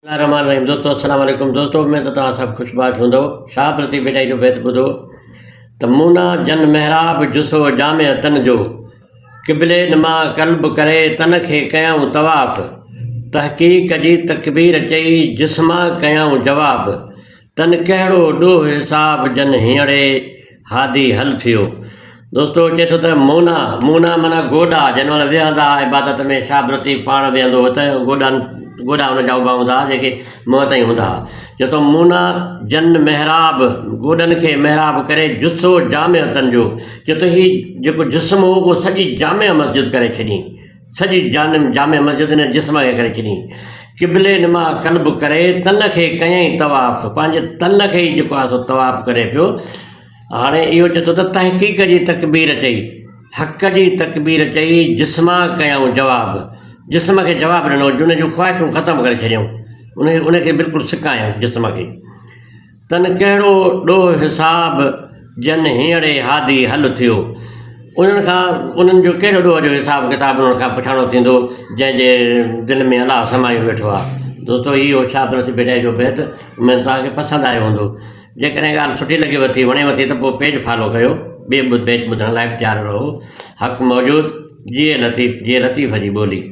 रहमान रहीम दोस्तों अस्सलाम वालेकुम दोस्तों में तो तव्हां सभु ख़ुशबाश हूंदो। शाह प्रति बेटाई जो बैत ॿुधो त मूना जन महराब जुसो जामे तन जो क़िबले नमा क़ल्ब करे तन खे कयऊं तवाफ़ तहक़ीक़ जी तकबीर चई जिस्मा कयऊं जवाब तन कहिड़ो ॾोह हिसाब जन हींअरे हादी हल थियो। दोस्तों चए थो त मूना मूना माना गोॾा जंहिं महिल वेहंदा इबादत में शाह प्रति पाण वेहंदो त गोॾा हुनजा उभा हूंदा जेके मुंहं ताईं हूंदा। चए थो मूना जन महराब गोॾनि खे महराब करे जुस्सो जामे तन जो चए थो हीउ जेको जिस्म हो उहो सॼी जामे मस्जिद करे छॾी, सॼी जामे मस्जिद ने जिस्म खे करे छॾी। क़िबले नमा क़ल्ब करे तन खे कयईं तवाफ़ पंहिंजे तन खे ई जेको आहे सो तवाफ़ करे पियो। हाणे इहो चए थो त तहक़ीक़ जी तकबीर चई हक़ जी तकबीर चई जिस्मा कयऊं जवाब जिस्म खे जवाबु ॾिनो उन जूं ख़्वाहिशूं ख़तमु करे छॾियऊं उनखे बिल्कुलु सिकायऊं जिस्म खे। तन कहिड़ो ॾोह हिसाब जन हींअरे हादी हल थियो उन्हनि खां उन्हनि जो कहिड़ो ॾोह जो हिसाबु किताबु उन्हनि खां पुछाइणो थींदो जंहिंजे दिलि में अलाह समायो वेठो आहे। दोस्तो इहो शाह प्रति बेटाई जो बैत उमेद तव्हांखे पसंदि आयो हूंदो। जेकॾहिं ॻाल्हि सुठी लॻेव थी वणेव थी त पोइ पेज फॉलो कयो, ॿिए पेज ॿुधण लाइ तयारु रहो। हक़ मौजूदु जिए लतीफ़ जी ॿोली।